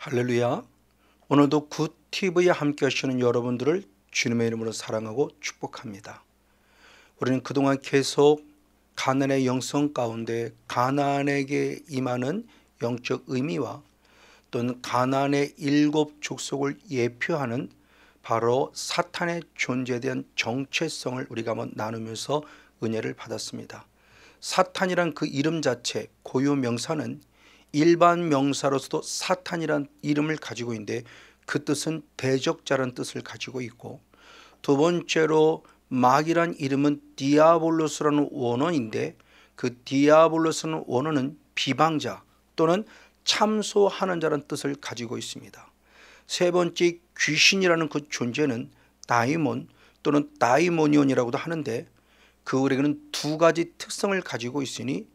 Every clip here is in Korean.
할렐루야. 오늘도 굿TV에 함께 하시는 여러분들을 주님의 이름으로 사랑하고 축복합니다. 우리는 그동안 계속 가나안의 영성 가운데 가나안에게 임하는 영적 의미와 또는 가나안의 7 족속을 예표하는 바로 사탄의 존재에 대한 정체성을 우리가 한번 나누면서 은혜를 받았습니다. 사탄이란 그 이름 자체, 고유 명사는 일반 명사로서도 사탄이란 이름을 가지고 있는데 그 뜻은 대적자라는 뜻을 가지고 있고, 두 번째로 마귀란 이름은 디아볼로스라는 원어인데 그 디아볼로스라는 원어는 비방자 또는 참소하는 자라는 뜻을 가지고 있습니다. 세 번째 귀신이라는 그 존재는 다이몬 또는 다이모니온이라고도 하는데 그에게는 두 가지 특성을 가지고 있으니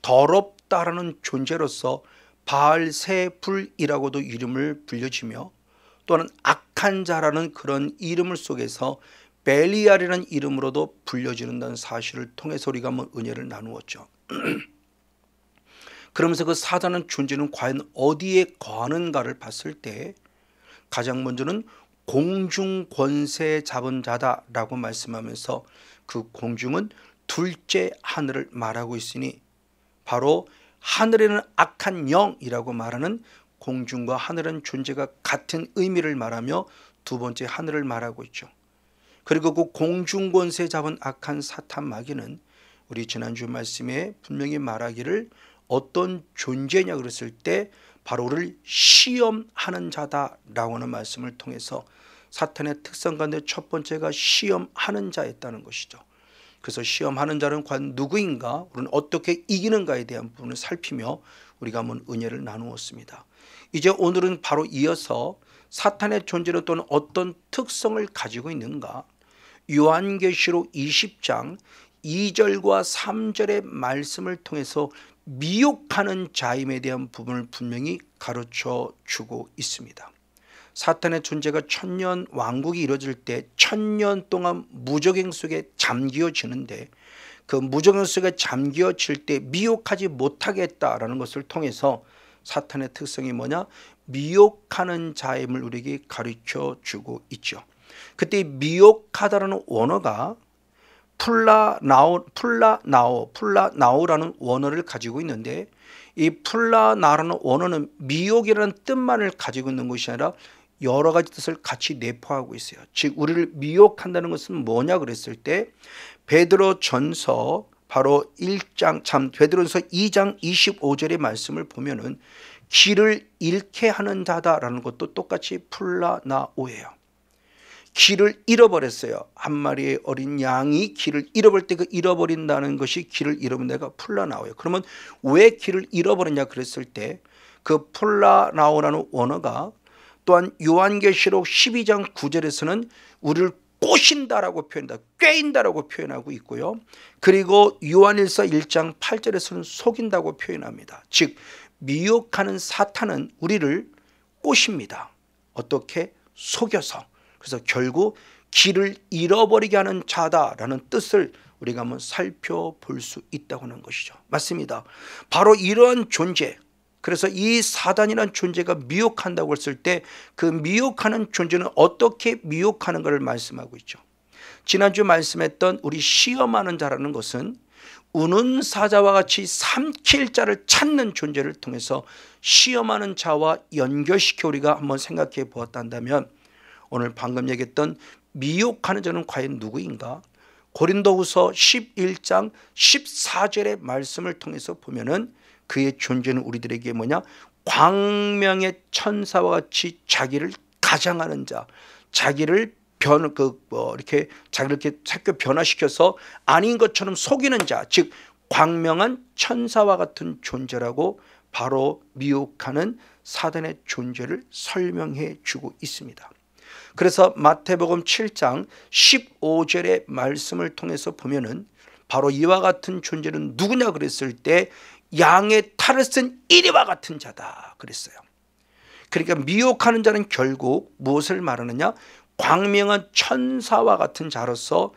더럽다라는 존재로서 바알세불이라고도 이름을 불려지며 또는 악한 자라는 그런 이름을 속에서 벨리알이라는 이름으로도 불려지는다는 사실을 통해서 우리가 한번 은혜를 나누었죠. 그러면서 그 사단의 존재는 과연 어디에 거하는가를 봤을 때 가장 먼저는 공중 권세 잡은 자다라고 말씀하면서 그 공중은 둘째 하늘을 말하고 있으니 바로 하늘에는 악한 영이라고 말하는 공중과 하늘은 존재가 같은 의미를 말하며 두 번째 하늘을 말하고 있죠. 그리고 그 공중 권세 잡은 악한 사탄 마귀는 우리 지난주 말씀에 분명히 말하기를 어떤 존재냐 그랬을 때 바로 우리를 시험하는 자다라고 하는 말씀을 통해서 사탄의 특성 가운데 첫 번째가 시험하는 자였다는 것이죠. 그래서 시험하는 자는 과연 누구인가, 우리는 어떻게 이기는가에 대한 부분을 살피며 우리가 한번 은혜를 나누었습니다. 이제 오늘은 바로 이어서 사탄의 존재로 또는 어떤 특성을 가지고 있는가, 요한계시록 20장 2절과 3절의 말씀을 통해서 미혹하는 자임에 대한 부분을 분명히 가르쳐 주고 있습니다. 사탄의 존재가 천년 왕국이 이루어질 때 천년 동안 무적행 속에 잠기어지는데 그 무적행 속에 잠기어질 때 미혹하지 못하겠다라는 것을 통해서 사탄의 특성이 뭐냐, 미혹하는 자임을 우리에게 가르쳐 주고 있죠. 그때 미혹하다라는 원어가 플라나오라는 원어를 가지고 있는데 이 플라나라는 원어는 미혹이라는 뜻만을 가지고 있는 것이 아니라 여러 가지 뜻을 같이 내포하고 있어요. 즉 우리를 미혹한다는 것은 뭐냐 그랬을 때 베드로전서 바로 베드로전서 2장 25절의 말씀을 보면은 길을 잃게 하는 자다라는 것도 똑같이 플라나오예요. 길을 잃어버렸어요. 한 마리의 어린 양이 길을 잃어버릴 때 그 잃어버린다는 것이 길을 잃어버린 데가 플라나오예요. 그러면 왜 길을 잃어버렸냐 그랬을 때 그 플라나오라는 원어가 또한 요한계시록 12장 9절에서는 우리를 꼬신다라고 표현한다, 꿰인다라고 표현하고 있고요. 그리고 요한일서 1장 8절에서는 속인다고 표현합니다. 즉 미혹하는 사탄은 우리를 꼬십니다. 어떻게? 속여서. 그래서 결국 길을 잃어버리게 하는 자다라는 뜻을 우리가 한번 살펴볼 수 있다고 하는 것이죠. 맞습니다. 바로 이러한 존재, 그래서 이 사단이라는 존재가 미혹한다고 했을 때 그 미혹하는 존재는 어떻게 미혹하는가를 말씀하고 있죠. 지난주 말씀했던 우리 시험하는 자라는 것은 우는 사자와 같이 삼킬 자를 찾는 존재를 통해서 시험하는 자와 연결시켜 우리가 한번 생각해 보았다면 오늘 방금 얘기했던 미혹하는 자는 과연 누구인가? 고린도후서 11장 14절의 말씀을 통해서 보면은 그의 존재는 우리들에게 뭐냐? 광명의 천사와 같이 자기를 가장하는 자, 자기를 자기를 자꾸 변화시켜서 아닌 것처럼 속이는 자, 즉 광명한 천사와 같은 존재라고 바로 미혹하는 사단의 존재를 설명해 주고 있습니다. 그래서 마태복음 7장 15절의 말씀을 통해서 보면은 바로 이와 같은 존재는 누구냐 그랬을 때 양의 탈을 쓴 이리와 같은 자다 그랬어요. 그러니까 미혹하는 자는 결국 무엇을 말하느냐, 광명한 천사와 같은 자로서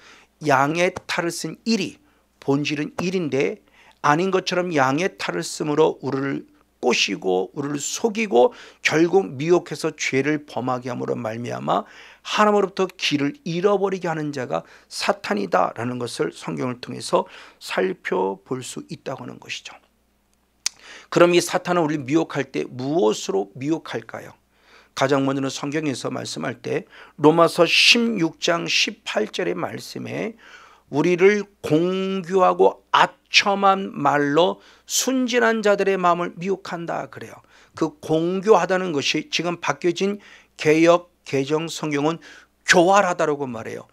양의 탈을 쓴 일이, 본질은 일인데 아닌 것처럼 양의 탈을 쓰므로 우리를 꼬시고 우리를 속이고 결국 미혹해서 죄를 범하게 함으로 말미암아 하나님으로부터 길을 잃어버리게 하는 자가 사탄이다라는 것을 성경을 통해서 살펴볼 수 있다고 하는 것이죠. 그럼 이 사탄은 우리를 미혹할 때 무엇으로 미혹할까요? 가장 먼저는 성경에서 말씀할 때 로마서 16장 18절의 말씀에 우리를 공교하고 아첨한 말로 순진한 자들의 마음을 미혹한다 그래요. 그 공교하다는 것이 지금 바뀌어진 개역 개정 성경은 교활하다라고 말해요.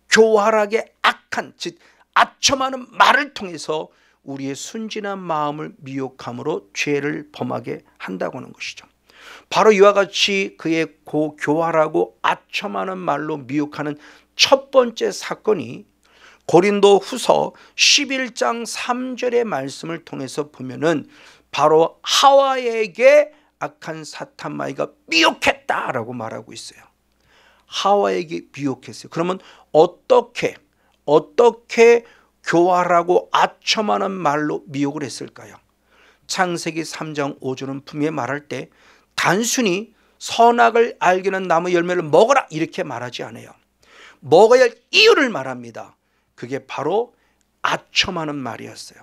교활하게 악한, 즉 아첨하는 말을 통해서 우리의 순진한 마음을 미혹함으로 죄를 범하게 한다고 하는 것이죠. 바로 이와 같이 그의 교활하고 아첨하는 말로 미혹하는 첫 번째 사건이 고린도 후서 11장 3절의 말씀을 통해서 보면은 바로 하와에게 악한 사탄 마귀가 미혹했다라고 말하고 있어요. 하와에게 미혹했어요. 그러면 어떻게 교활하고 아첨하는 말로 미혹을 했을까요? 창세기 3장 5절은 분명히 말할 때 단순히 선악을 알게는 나무 열매를 먹어라 이렇게 말하지 않아요. 먹어야 할 이유를 말합니다. 그게 바로 아첨하는 말이었어요.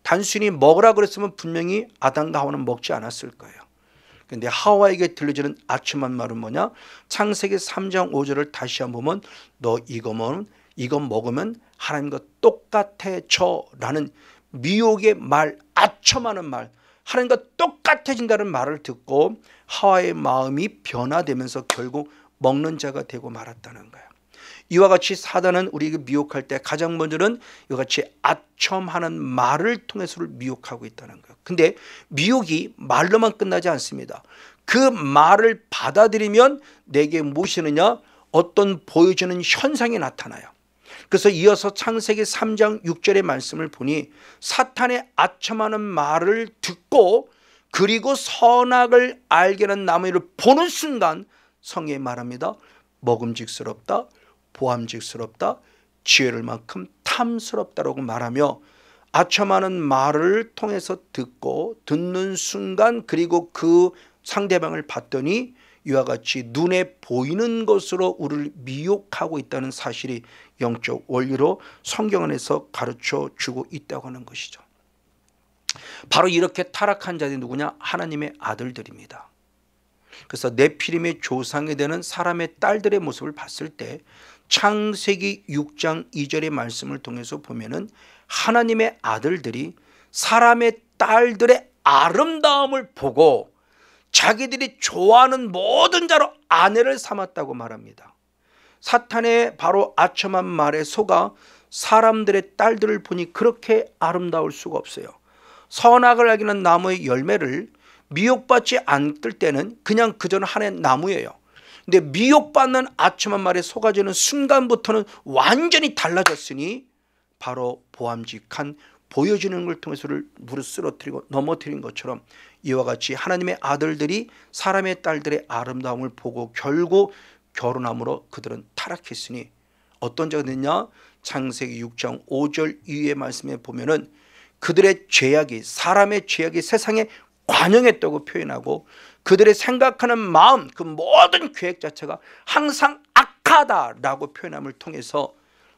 단순히 먹으라 그랬으면 분명히 아담과 하와는 먹지 않았을 거예요. 그런데 하와에게 들려주는 아첨한 말은 뭐냐? 창세기 3장 5절을 다시 한번 보면 너 이거 먹으면 하나님과 똑같아져 라는 미혹의 말, 아첨하는 말, 하나님과 똑같아진다는 말을 듣고 하와의 마음이 변화되면서 결국 먹는 자가 되고 말았다는 거예요. 이와 같이 사단은 우리에게 미혹할 때 가장 먼저는 이와 같이 아첨하는 말을 통해서를 미혹하고 있다는 거예요. 근데 미혹이 말로만 끝나지 않습니다. 그 말을 받아들이면 내게 무엇이느냐? 어떤 보여주는 현상이 나타나요. 그래서 이어서 창세기 3장 6절의 말씀을 보니 사탄의 아첨하는 말을 듣고 그리고 선악을 알게 하는 나무를 보는 순간 성경이 말합니다. 먹음직스럽다, 보암직스럽다, 지혜를 만큼 탐스럽다라고 말하며 아첨하는 말을 통해서 듣는 순간 그리고 그 상대방을 봤더니 이와 같이 눈에 보이는 것으로 우리를 미혹하고 있다는 사실이 영적 원리로 성경 안에서 가르쳐 주고 있다고 하는 것이죠. 바로 이렇게 타락한 자들이 누구냐? 하나님의 아들들입니다. 그래서 네피림의 조상이 되는 사람의 딸들의 모습을 봤을 때 창세기 6장 2절의 말씀을 통해서 보면은 하나님의 아들들이 사람의 딸들의 아름다움을 보고 자기들이 좋아하는 모든 자로 아내를 삼았다고 말합니다. 사탄의 바로 아첨한 말에 속아 사람들의 딸들을 보니 그렇게 아름다울 수가 없어요. 선악을 알기는 나무의 열매를 미혹받지 않을 때는 그냥 그저는 하나의 나무예요. 근데 미혹받는 아첨한 말에 속아지는 순간부터는 완전히 달라졌으니 바로 보암직한 보여지는 걸 통해서를 무릇 쓰러뜨리고 넘어뜨린 것처럼 이와 같이 하나님의 아들들이 사람의 딸들의 아름다움을 보고 결국 결혼함으로 그들은 타락했으니 어떤 자가 됐냐? 창세기 6장 5절 이후의 말씀에 보면은 그들의 죄악이 사람의 죄악이 세상에 관영했다고 표현하고 그들의 생각하는 마음 그 모든 계획 자체가 항상 악하다라고 표현함을 통해서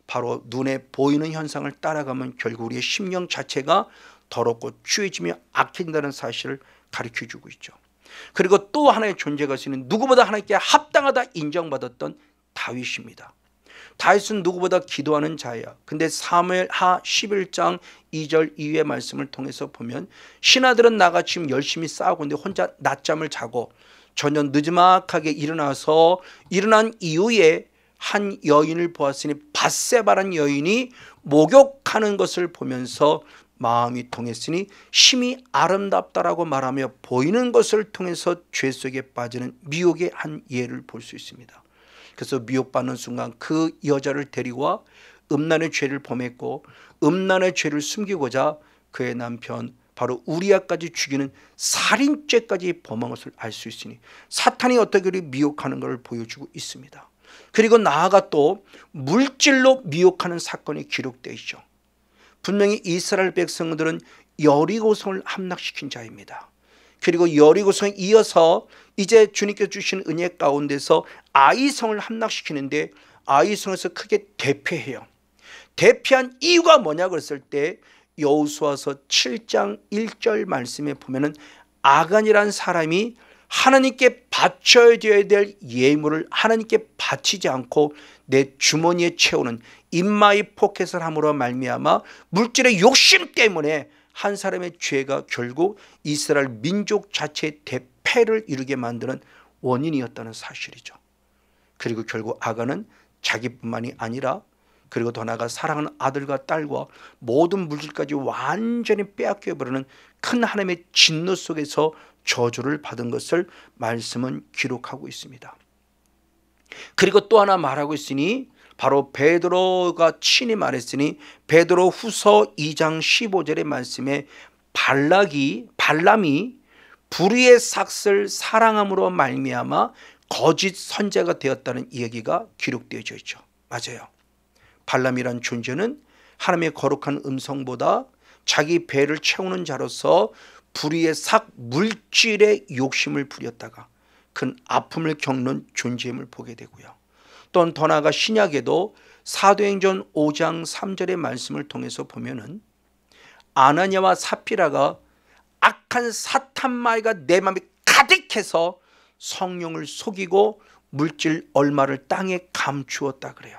바로 눈에 보이는 현상을 따라가면 결국 우리의 심령 자체가 더럽고 추해지며 악해진다는 사실을 가르쳐주고 있죠. 그리고 또 하나의 존재가 있으니 누구보다 하나님께 합당하다 인정받았던 다윗입니다. 다윗은 누구보다 기도하는 자야. 근데 사무엘하 11장 2절 이후의 말씀을 통해서 보면 신하들은 나같이 열심히 싸우고 있는데 혼자 낮잠을 자고 저녁 늦지막하게 일어나서 일어난 이후에 한 여인을 보았으니 밧세바라는 여인이 목욕하는 것을 보면서 마음이 통했으니 심히 아름답다라고 말하며 보이는 것을 통해서 죄 속에 빠지는 미혹의 한 예를 볼 수 있습니다. 그래서 미혹받는 순간 그 여자를 데리고 와 음란의 죄를 범했고 음란의 죄를 숨기고자 그의 남편 바로 우리아까지 죽이는 살인죄까지 범한 것을 알 수 있으니 사탄이 어떻게 우리 미혹하는 것을 보여주고 있습니다. 그리고 나아가 또 물질로 미혹하는 사건이 기록되어 있죠. 분명히 이스라엘 백성들은 여리고성을 함락시킨 자입니다. 그리고 여리고성에 이어서 이제 주님께서 주신 은혜 가운데서 아이성을 함락시키는데 아이성에서 크게 대패해요. 대피한 이유가 뭐냐 그랬을 때 여호수아서 7장 1절 말씀에 보면은 아간이라는 사람이 하나님께 바쳐야 될 예물을 하나님께 바치지 않고 내 주머니에 채우는 인마이 포켓을 함으로 말미암아 물질의 욕심 때문에 한 사람의 죄가 결국 이스라엘 민족 자체의 대패를 이루게 만드는 원인이었다는 사실이죠. 그리고 결국 아간은 자기뿐만이 아니라 그리고 더 나아가 사랑하는 아들과 딸과 모든 물질까지 완전히 빼앗겨버리는 큰 하나님의 진노 속에서 저주를 받은 것을 말씀은 기록하고 있습니다. 그리고 또 하나 말하고 있으니 바로 베드로가 친히 말했으니 베드로 후서 2장 15절의 말씀에 발람이 불의의 삭슬 사랑함으로 말미암아 거짓 선지자가 되었다는 이야기가 기록되어져 있죠. 맞아요. 발람이란 존재는 하나님의 거룩한 음성보다 자기 배를 채우는 자로서 불의의 삭 물질의 욕심을 부렸다가 큰 아픔을 겪는 존재임을 보게 되고요. 또한 더 나아가 신약에도 사도행전 5장 3절의 말씀을 통해서 보면은 아나니아와 삽비라가 악한 사탄 마귀가 내 마음에 가득해서 성령을 속이고 물질 얼마를 땅에 감추었다 그래요.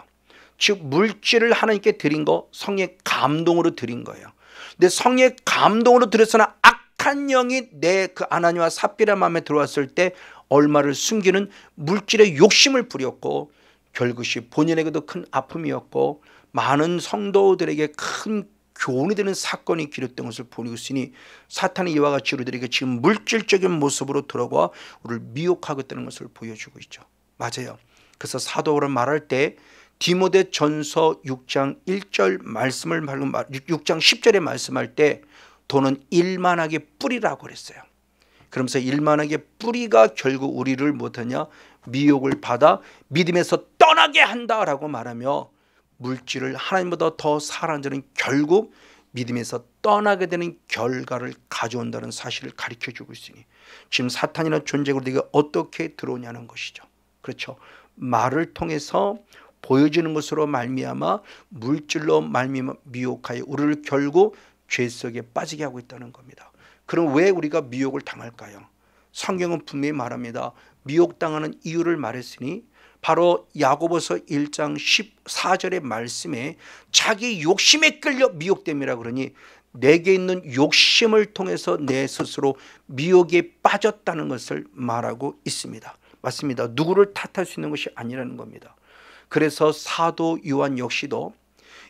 즉 물질을 하나님께 드린 거 성령의 감동으로 드린 거예요. 근데 성령의 감동으로 드렸으나 악한 영이 내 그 아나니아와 삽비라 마음에 들어왔을 때 얼마를 숨기는 물질의 욕심을 부렸고 결국이 본인에게도 큰 아픔이었고 많은 성도들에게 큰 교훈이 되는 사건이 기록된 것을 보고 있으니 사탄이 이와 같이 우리들에게 지금 물질적인 모습으로 들어와 우리를 미혹하고 있다는 것을 보여주고 있죠. 맞아요. 그래서 사도 바울은 말할 때 디모데 전서 6장 1절 말씀을 6장 10절에 말씀할 때 돈은 일만하게 뿌리라고 그랬어요. 그러면서 일만하게 뿌리가 결국 우리를 못하냐 미혹을 받아 믿음에서 떠나게 한다라고 말하며 물질을 하나님보다 더 사랑하는 자는 결국 믿음에서 떠나게 되는 결과를 가져온다는 사실을 가르쳐주고 있으니 지금 사탄이라는 존재가 우리에게 어떻게 들어오냐는 것이죠. 그렇죠. 말을 통해서 보여지는 것으로 말미암아 물질로 말미암아 미혹하여 우리를 결국 죄 속에 빠지게 하고 있다는 겁니다. 그럼 왜 우리가 미혹을 당할까요? 성경은 분명히 말합니다. 미혹당하는 이유를 말했으니 바로 야고보서 1장 14절의 말씀에 자기 욕심에 끌려 미혹됨이라 그러니 내게 있는 욕심을 통해서 내 스스로 미혹에 빠졌다는 것을 말하고 있습니다. 맞습니다. 누구를 탓할 수 있는 것이 아니라는 겁니다. 그래서 사도 요한 역시도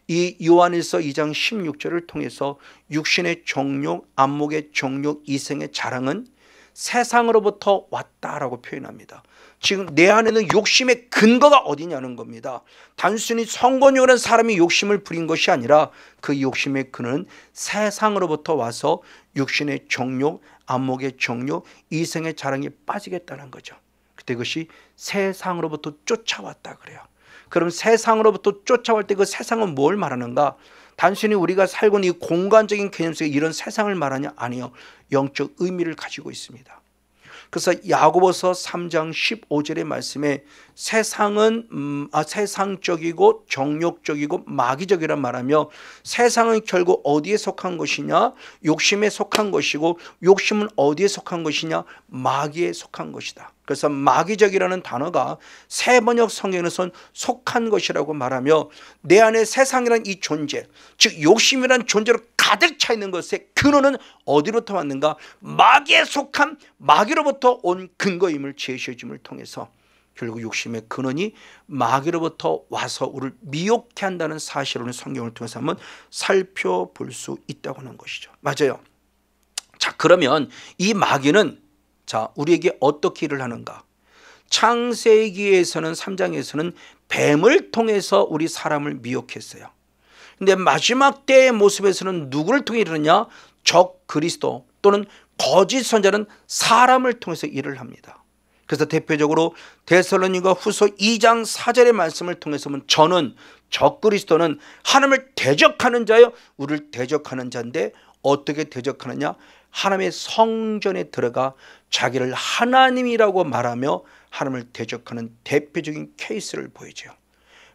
이 요한일서 2장 16절을 통해서 육신의 정욕, 안목의 정욕, 이생의 자랑은 세상으로부터 왔다라고 표현합니다. 지금 내 안에는 욕심의 근거가 어디냐는 겁니다. 단순히 성건용이라는 사람이 욕심을 부린 것이 아니라 그 욕심의 근원은 세상으로부터 와서 육신의 정욕, 안목의 정욕, 이생의 자랑에 빠지겠다는 거죠. 그때 그것이 세상으로부터 쫓아왔다 그래요. 그럼 세상으로부터 쫓아올 때 그 세상은 뭘 말하는가? 단순히 우리가 살고 있는 이 공간적인 개념 속에 이런 세상을 말하냐? 아니요. 영적 의미를 가지고 있습니다. 그래서 야고보서 3장 15절의 말씀에 세상은 세상적이고 정욕적이고 마귀적이란 말하며 세상은 결국 어디에 속한 것이냐? 욕심에 속한 것이고 욕심은 어디에 속한 것이냐? 마귀에 속한 것이다. 그래서 마귀적이라는 단어가 새 번역 성경에서는 속한 것이라고 말하며 내 안에 세상이란 이 존재, 즉 욕심이란 존재로 가득 차 있는 것의 근원은 어디로부터 왔는가? 마귀에 속한 마귀로부터 온 근거임을 제시해 줌을 통해서 결국 욕심의 근원이 마귀로부터 와서 우리를 미혹해 한다는 사실을 성경을 통해서 한번 살펴볼 수 있다고 하는 것이죠. 맞아요. 자, 그러면 이 마귀는 자, 우리에게 어떻게 일을 하는가? 창세기에서는 3장에서는 뱀을 통해서 우리 사람을 미혹했어요. 근데 마지막 때의 모습에서는 누구를 통해 이르느냐? 적 그리스도 또는 거짓 선자는 사람을 통해서 일을 합니다. 그래서 대표적으로 데살로니가 후서 2장 4절의 말씀을 통해서 보면 저는 적 그리스도는 하나님을 대적하는 자요 우리를 대적하는 자인데 어떻게 대적하느냐? 하나님의 성전에 들어가 자기를 하나님이라고 말하며 하나님을 대적하는 대표적인 케이스를 보이죠.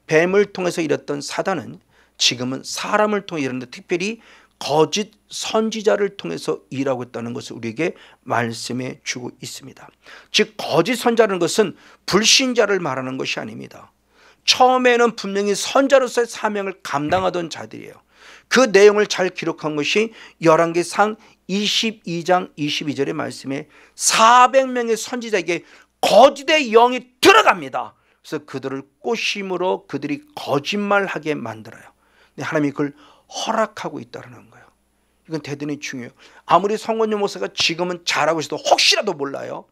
뱀을 통해서 일었던 사단은 지금은 사람을 통해 일하는데, 특별히 거짓 선지자를 통해서 일하고 있다는 것을 우리에게 말씀해 주고 있습니다. 즉 거짓 선자라는 것은 불신자를 말하는 것이 아닙니다. 처음에는 분명히 선자로서의 사명을 감당하던 자들이에요. 그 내용을 잘 기록한 것이 열왕기상 22장 22절의 말씀에 400명의 선지자에게 거짓의 영이 들어갑니다. 그래서 그들을 꼬심으로 그들이 거짓말하게 만들어요. 근데 하나님이 그걸 허락하고 있다는 거예요. 이건 대단히 중요해요. 아무리 성권용 목사가 지금은 잘하고 있어도 혹시라도 몰라요.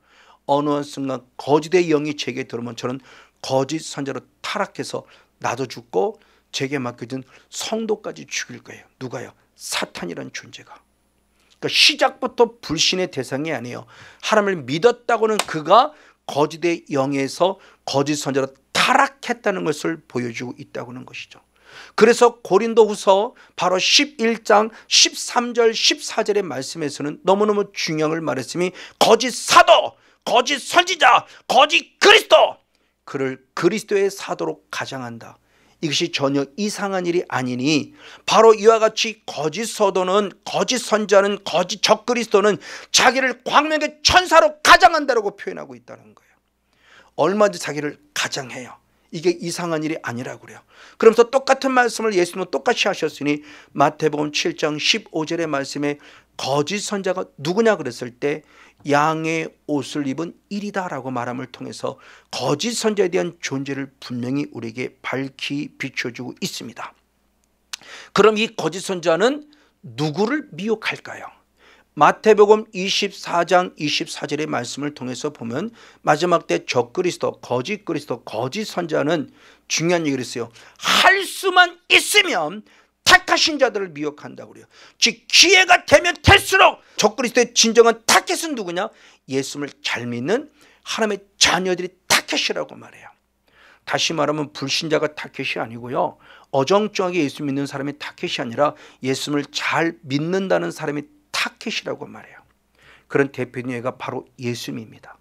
어느 순간 거짓의 영이 제게 들어오면 저는 거짓 선자로 타락해서 나도 죽고 제게 맡겨진 성도까지 죽일 거예요. 누가요? 사탄이라는 존재가. 그러니까 시작부터 불신의 대상이 아니에요. 하나님을 믿었다고는 그가 거짓의 영에서 거짓 선자로 타락했다는 것을 보여주고 있다고 하는 것이죠. 그래서 고린도후서 바로 11장 13절 14절의 말씀에서는 너무너무 중요한 걸 말했으니 거짓 사도, 거짓 선지자, 거짓 그리스도, 그를 그리스도의 사도로 가장한다. 이것이 전혀 이상한 일이 아니니 바로 이와 같이 거짓 서도는, 거짓 선자는, 거짓 적그리스도는 자기를 광명의 천사로 가장한다고 표현하고 있다는 거예요. 얼마든지 자기를 가장해요. 이게 이상한 일이 아니라고 그래요. 그러면서 똑같은 말씀을 예수님은 똑같이 하셨으니 마태복음 7장 15절의 말씀에 거짓 선자가 누구냐 그랬을 때 양의 옷을 입은 일이다 라고 말함을 통해서 거짓 선자에 대한 존재를 분명히 우리에게 밝히 비춰주고 있습니다. 그럼 이 거짓 선자는 누구를 미혹할까요? 마태복음 24장 24절의 말씀을 통해서 보면 마지막 때 적그리스도, 거짓 선자는 중요한 얘기를 했어요. 할 수만 있으면 택하신 자들을 미혹한다고 그래요. 즉 기회가 되면 될수록 적그리스도의 진정한 타겟은 누구냐? 예수님을 잘 믿는 하나님의 자녀들이 타겟이라고 말해요. 다시 말하면 불신자가 타겟이 아니고요, 어정쩡하게 예수 믿는 사람이 타겟이 아니라 예수님을 잘 믿는다는 사람이 타겟이라고 말해요. 그런 대표적인 예가 바로 예수님입니다.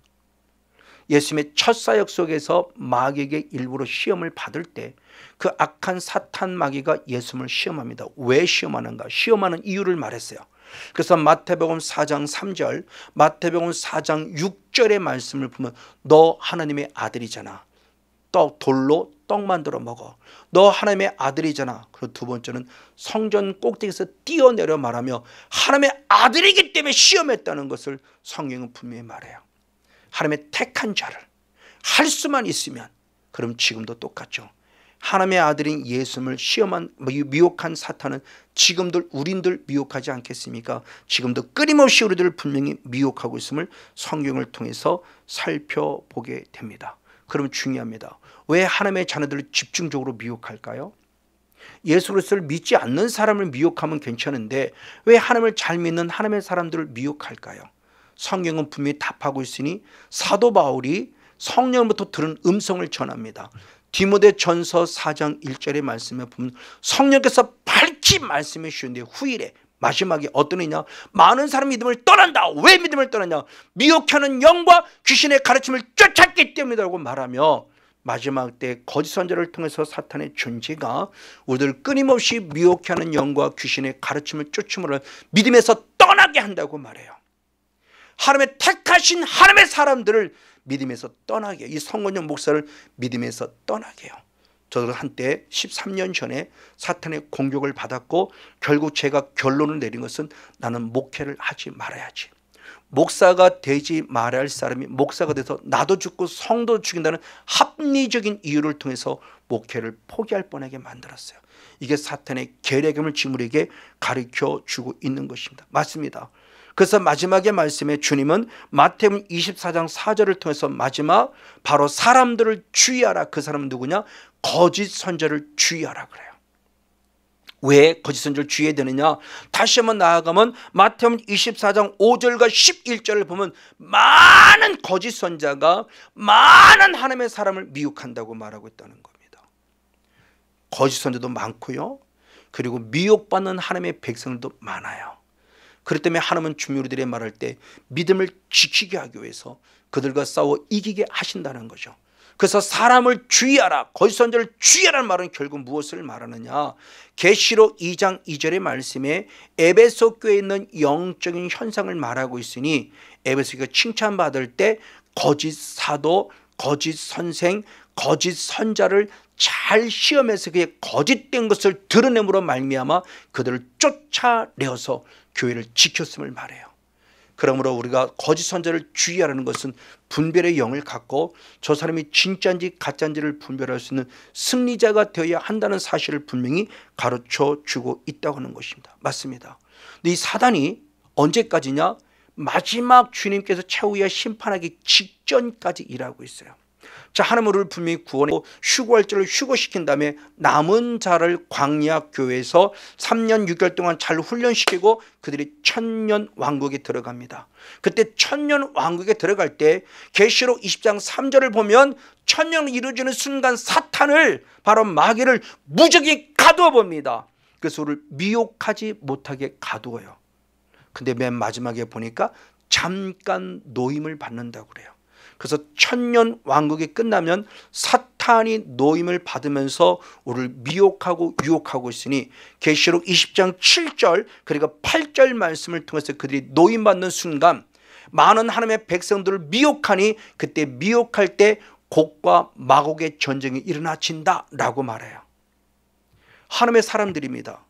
예수님의 첫 사역 속에서 마귀에게 일부러 시험을 받을 때 그 악한 사탄 마귀가 예수님을 시험합니다. 왜 시험하는가? 시험하는 이유를 말했어요. 그래서 마태복음 4장 3절, 마태복음 4장 6절의 말씀을 보면 너 하나님의 아들이잖아. 돌로 떡 만들어 먹어. 너 하나님의 아들이잖아. 그리고 두 번째는 성전 꼭대기에서 뛰어내려 말하며 하나님의 아들이기 때문에 시험했다는 것을 성경은 분명히 말해요. 하나님의 택한 자를 할 수만 있으면, 그럼 지금도 똑같죠. 하나님의 아들인 예수님을 시험한, 미혹한 사탄은 지금도 우린들 미혹하지 않겠습니까? 지금도 끊임없이 우리들을 분명히 미혹하고 있음을 성경을 통해서 살펴보게 됩니다. 그럼 중요합니다. 왜 하나님의 자녀들을 집중적으로 미혹할까요? 예수 그리스도를 믿지 않는 사람을 미혹하면 괜찮은데 왜 하나님을 잘 믿는 하나님의 사람들을 미혹할까요? 성경은 분명히 답하고 있으니 사도 바울이 성령으로부터 들은 음성을 전합니다. 디모데전서 4장 1절의 말씀에 보면 성령께서 밝히 말씀해 주시는데 후일에 마지막에 어떤 일이냐? 많은 사람이 믿음을 떠난다. 왜 믿음을 떠나냐? 미혹하는 영과 귀신의 가르침을 쫓았기 때문이라고 말하며 마지막 때 거짓 선자를 통해서 사탄의 존재가 우리들 끊임없이 미혹하는 영과 귀신의 가르침을 쫓음으로 믿음에서 떠나게 한다고 말해요. 하나님의 택하신 하나님의 사람들을 믿음에서 떠나게 해요. 이 성권용 목사를 믿음에서 떠나게 해요. 저도 한때 13년 전에 사탄의 공격을 받았고 결국 제가 결론을 내린 것은 나는 목회를 하지 말아야지. 목사가 되지 말아야 할 사람이 목사가 돼서 나도 죽고 성도 죽인다는 합리적인 이유를 통해서 목회를 포기할 뻔하게 만들었어요. 이게 사탄의 계략임을 지금 우리에게 가르쳐 주고 있는 것입니다. 맞습니다. 그래서 마지막의 말씀에 주님은 마태복음 24장 4절을 통해서 마지막 바로 사람들을 주의하라. 그 사람은 누구냐? 거짓 선자를 주의하라 그래요. 왜 거짓 선자를 주의해야 되느냐? 다시 한번 나아가면 마태복음 24장 5절과 11절을 보면 많은 거짓 선자가 많은 하나님의 사람을 미혹한다고 말하고 있다는 겁니다. 거짓 선자도 많고요, 그리고 미혹받는 하나님의 백성들도 많아요. 그렇기 때문에 하나님은 준비들이 말할 때 믿음을 지키게 하기 위해서 그들과 싸워 이기게 하신다는 거죠. 그래서 사람을 주의하라, 거짓 선지자를 주의하라는 말은 결국 무엇을 말하느냐? 계시록 2장 2절의 말씀에 에베소 교회에 있는 영적인 현상을 말하고 있으니 에베소 교회가 칭찬받을 때 거짓 사도, 거짓 선생, 거짓 선자를 잘 시험해서 그의 거짓된 것을 드러냄으로 말미암아 그들을 쫓아내어서 교회를 지켰음을 말해요. 그러므로 우리가 거짓 선자를 주의하라는 것은 분별의 영을 갖고 저 사람이 진짜인지 가짜인지를 분별할 수 있는 승리자가 되어야 한다는 사실을 분명히 가르쳐 주고 있다고 하는 것입니다. 맞습니다. 근데 이 사단이 언제까지냐? 마지막 주님께서 최후의 심판하기 직전까지 일하고 있어요. 자, 하나님은 우리를 분명히 구원하고 휴거할 자를 휴거시킨 다음에 남은 자를 광야 교회에서 3년 6개월 동안 잘 훈련시키고 그들이 천년 왕국에 들어갑니다. 그때 천년 왕국에 들어갈 때 계시록 20장 3절을 보면 천년이 이루어지는 순간 사탄을, 바로 마귀를 무적이 가두어 봅니다. 그래서 우리를 미혹하지 못하게 가두어요. 근데 맨 마지막에 보니까 잠깐 노임을 받는다고 그래요. 그래서 천년 왕국이 끝나면 사탄이 노임을 받으면서 우리를 미혹하고 유혹하고 있으니 계시록 20장 7절 그리고 8절 말씀을 통해서 그들이 노임받는 순간 많은 하나님의 백성들을 미혹하니 그때 미혹할 때 곡과 마곡의 전쟁이 일어나친다 라고 말해요. 하나님의 사람들입니다.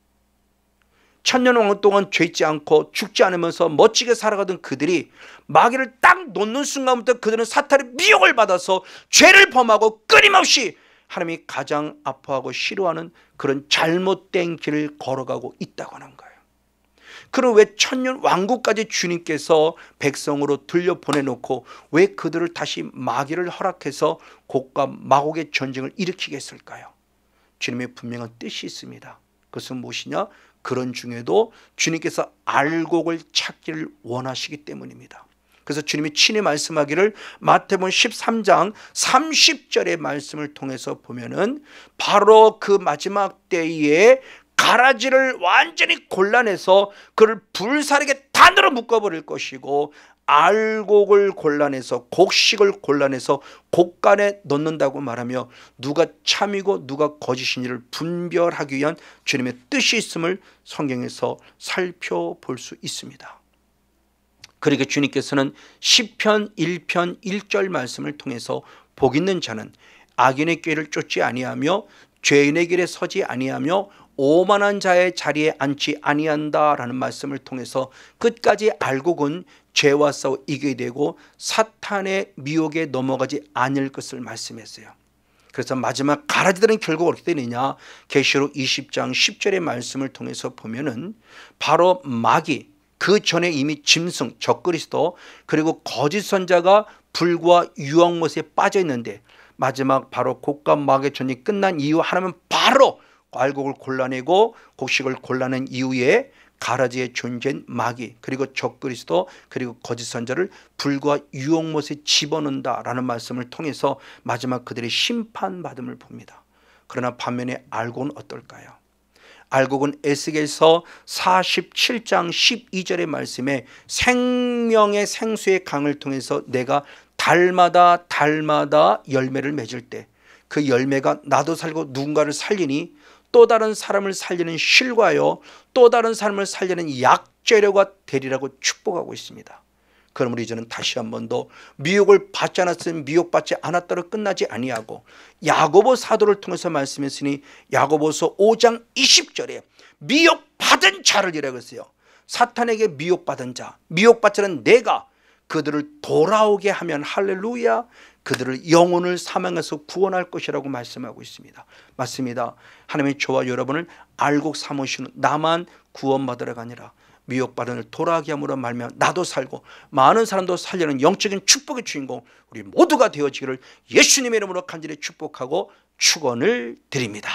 천년 왕국 동안 죄짓지 않고 죽지 않으면서 멋지게 살아가던 그들이 마귀를 딱 놓는 순간부터 그들은 사탄의 미혹을 받아서 죄를 범하고 끊임없이 하나님이 가장 아파하고 싫어하는 그런 잘못된 길을 걸어가고 있다고 하는 거예요. 그리고 왜 천년 왕국까지 주님께서 백성으로 들려보내놓고 왜 그들을 다시 마귀를 허락해서 곡과 마곡의 전쟁을 일으키게 했을까요? 주님의 분명한 뜻이 있습니다. 그것은 무엇이냐? 그런 중에도 주님께서 알곡을 찾기를 원하시기 때문입니다. 그래서 주님이 친히 말씀하기를 마태복음 13장 30절의 말씀을 통해서 보면은 바로 그 마지막 때에 가라지를 완전히 골라내서 그를 불사르게 단으로 묶어버릴 것이고 알곡을 골라내서 곡식을 골라내서 곡간에 넣는다고 말하며 누가 참이고 누가 거짓인지를 분별하기 위한 주님의 뜻이 있음을 성경에서 살펴볼 수 있습니다. 그러니까 주님께서는 시편 1편 1절 말씀을 통해서 복 있는 자는 악인의 꾀를 쫓지 아니하며 죄인의 길에 서지 아니하며 오만한 자의 자리에 앉지 아니한다라는 말씀을 통해서 끝까지 알곡은 죄와 싸워 이기게 되고 사탄의 미혹에 넘어가지 않을 것을 말씀했어요. 그래서 마지막 가라지들은 결국 어떻게 되느냐? 계시록 20장 10절의 말씀을 통해서 보면은 바로 마귀, 그 전에 이미 짐승, 적그리스도, 그리고 거짓 선자가 불과 유황못에 빠져 있는데 마지막 바로 곡과 마귀의 전쟁이 끝난 이후 하나님은 바로 알곡을 골라내고 곡식을 골라낸 이후에 가라지에 존재한 마귀, 그리고 적그리스도, 그리고 거짓 선자를 불과 유황못에 집어넣는다라는 말씀을 통해서 마지막 그들의 심판받음을 봅니다. 그러나 반면에 알곡은 어떨까요? 알곡은 에스겔서 47장 12절의 말씀에 생명의 생수의 강을 통해서 내가 달마다 열매를 맺을 때 그 열매가 나도 살고 누군가를 살리니 또 다른 사람을 살리는 실과요 또 다른 사람을 살리는 약재료가 되리라고 축복하고 있습니다. 그러므로 이제는 다시 한 번 더 미혹을 받지 않았으면 미혹받지 않았다로 끝나지 아니하고 야고보 사도를 통해서 말씀했으니 야고보서 5장 20절에 미혹받은 자를 이라고 했어요. 사탄에게 미혹받은 자, 미혹받자는 내가 그들을 돌아오게 하면 할렐루야, 그들을 영혼을 사망에서 구원할 것이라고 말씀하고 있습니다. 맞습니다. 하나님의 저와 여러분을 알곡 삼으시는 나만 구원받으라가 아니라 미혹받은 을 돌아가게 함으로 말미암아 나도 살고 많은 사람도 살려는 영적인 축복의 주인공 우리 모두가 되어지기를 예수님의 이름으로 간절히 축복하고 축원을 드립니다.